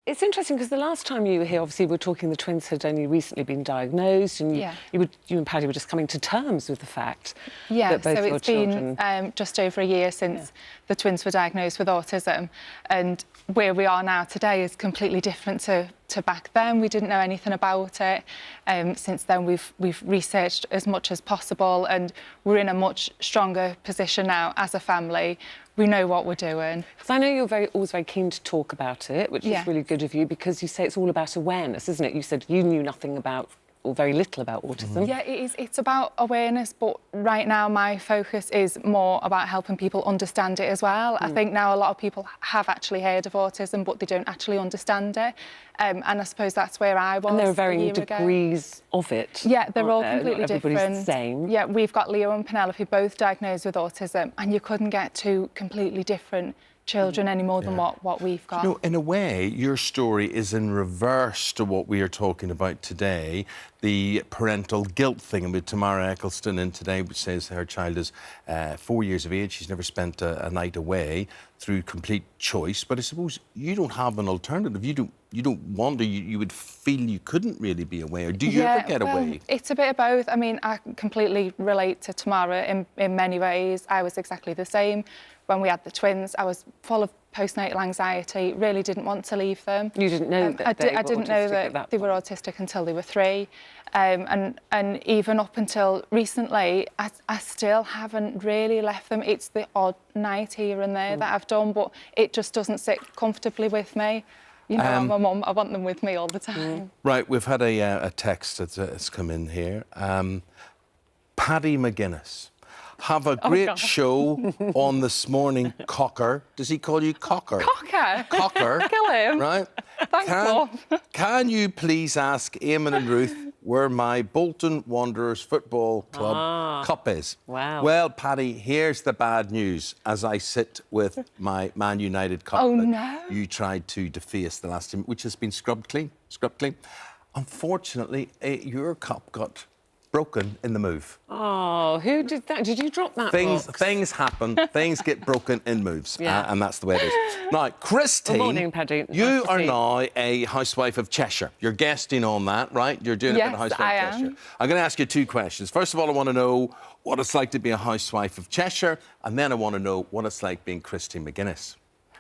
It's interesting because the last time you were here, obviously, we were talking the twins had only recently been diagnosed, and you and Paddy were just coming to terms with the fact that both your children... been just over a year since the twins were diagnosed with autism, and where we are now today is completely different to back then. We didn't know anything about it. Since then, we've researched as much as possible, and we're in a much stronger position now as a family. We know what we're doing. Because I know you're always very keen to talk about it, which is really good of you, because you say it's all about awareness, isn't it? You said you knew nothing about, or very little about autism. Yeah, it is. It's about awareness, but right now my focus is more about helping people understand it as well. I think now a lot of people have actually heard of autism, but they don't actually understand it. And I suppose that's where I was. And there are varying degrees of it. Yeah, they're all completely different. Everybody's the same. Yeah, we've got Leo and Penelope both diagnosed with autism, and you couldn't get two completely different children any more than what we've got. You know, in a way, your story is in reverse to what we are talking about today, the parental guilt thing. And with Tamara Eccleston in today, which says her child is 4 years of age, she's never spent a night away through complete choice. But I suppose you don't have an alternative. You don't want to, you would feel you couldn't really be away, or do you ever get away? It's a bit of both. I mean, I completely relate to Tamara in many ways. I was exactly the same. When we had the twins, I was full of postnatal anxiety, really didn't want to leave them. You didn't know that I didn't know that they were autistic until they were 3. And even up until recently, I still haven't really left them. It's the odd night here and there that I've done, but it just doesn't sit comfortably with me. You know, I'm a mum, I want them with me all the time. Right, we've had a text that's come in here. Paddy McGuinness. Have a great show on this morning, Cocker. Does he call you Cocker? Cocker? Cocker. Kill him. Right. Thanks, Mum. Can you please ask Eamonn and Ruth where my Bolton Wanderers Football Club cup is? Wow. Well, Paddy, here's the bad news as I sit with my Man United cup that you tried to deface the last time, which has been scrubbed clean. Unfortunately, your cup got broken in the move. Oh, who did that? Did you drop that Things happen. Things get broken in moves. And that's the way it is. Now, Christine, good morning, Paddy. You are now a housewife of Cheshire. You're guesting on that, right? You're doing a bit of housewife of Cheshire. I'm going to ask you 2 questions. First of all, I want to know what it's like to be a housewife of Cheshire, and then I want to know what it's like being Christine McGuinness.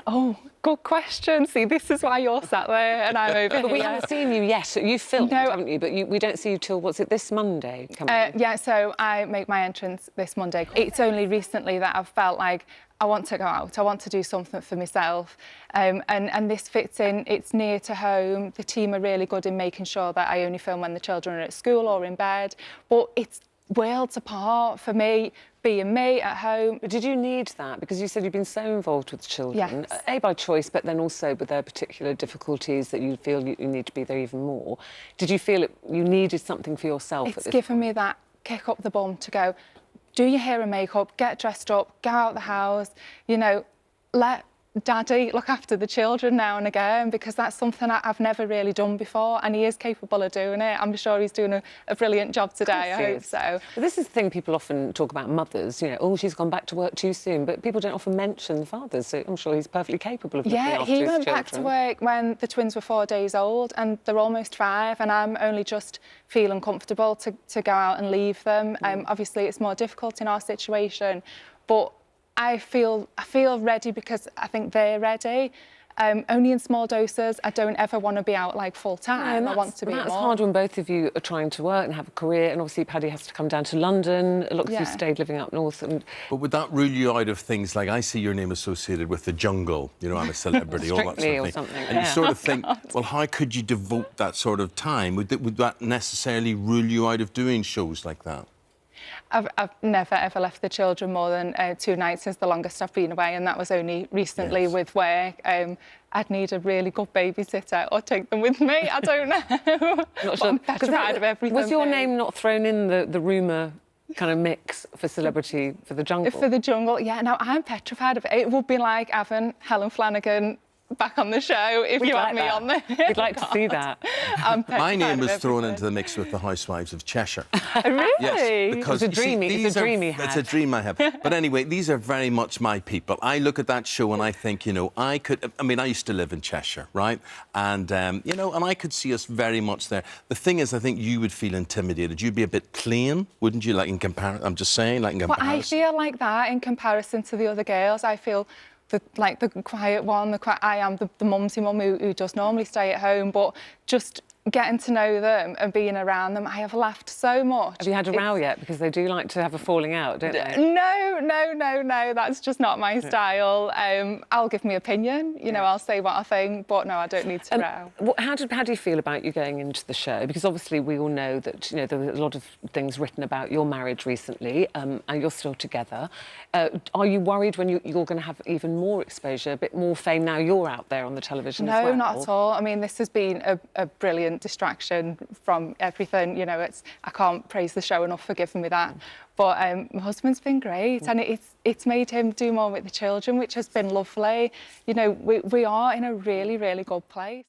Oh, good question. See, this is why you're sat there and I'm over here. But we haven't seen you yet. You filmed, haven't you? But we don't see you till, what's it, this Monday? Yeah, so I make my entrance this Monday. It's only recently that I've felt like I want to go out. I want to do something for myself. And this fits in. It's near to home. The team are really good in making sure that I only film when the children are at school or in bed. But it's worlds apart for me, being me at home. But did you need that? Because you said you've been so involved with children, yes. A, by choice, but then also with their particular difficulties that you feel you need to be there even more. Did you feel you needed something for yourself at this point? It's given me that kick up the bum to go, do your hair and makeup, get dressed up, go out the house, you know, let Daddy look after the children now and again, because that's something I've never really done before, and he is capable of doing it. I'm sure he's doing a brilliant job today, I hope so. But this is the thing people often talk about mothers, you know, oh, she's gone back to work too soon, but people don't often mention fathers, so I'm sure he's perfectly capable of looking after his children. Yeah, he went back to work when the twins were 4 days old, and they're almost 5, and I'm only just feeling comfortable to go out and leave them. Obviously, it's more difficult in our situation, but I feel ready because I think they're ready. Only in small doses. I don't ever want to be out like full time. I want to be more. That's hard when both of you are trying to work and have a career, and obviously Paddy has to come down to London. A lot of you stayed living up north. But would that rule you out of things like, I see your name associated with the jungle, you know, I'm a celebrity, all that sort of thing. And you sort of think, well, how could you devote that sort of time? Would that necessarily rule you out of doing shows like that? I've never, ever left the children more than 2 nights is the longest I've been away, and that was only recently with work. I'd need a really good babysitter or take them with me. I don't know. Not sure. I'm petrified of everything. Was your name not thrown in the rumour kind of mix for celebrity for the jungle? For the jungle, yeah. Now, I'm petrified of it. It would be like having Helen Flanagan back on the show if you want me on there. We'd like to see that. My name was thrown into the mix with the Housewives of Cheshire. Really? Yes, because it's a dream he had. It's a dream I have. But anyway, these are very much my people. I look at that show and I think, you know, I used to live in Cheshire, right? And, you know, and I could see us very much there. The thing is, I think you would feel intimidated. You'd be a bit plain, wouldn't you, like in comparison? I'm just saying, like in comparison. Well, I feel like that in comparison to the other girls. I feel the quiet one, I am the mumsy mum who does normally stay at home, but just getting to know them and being around them, I have laughed so much. Have you had a row yet? Because they do like to have a falling out, don't they? No, that's just not my style. I'll give my opinion, you know, I'll say what I think, but no, I don't need to row. How do you feel about you going into the show? Because obviously we all know that, you know, there were a lot of things written about your marriage recently, and you're still together. Are you worried when you're going to have even more exposure, a bit more fame now you're out there on the television as well? No, not at all. I mean, this has been a brilliant distraction from everything. You know, I can't praise the show enough for giving me that. But my husband's been great, and it's made him do more with the children, which has been lovely. You know, we are in a really, really good place.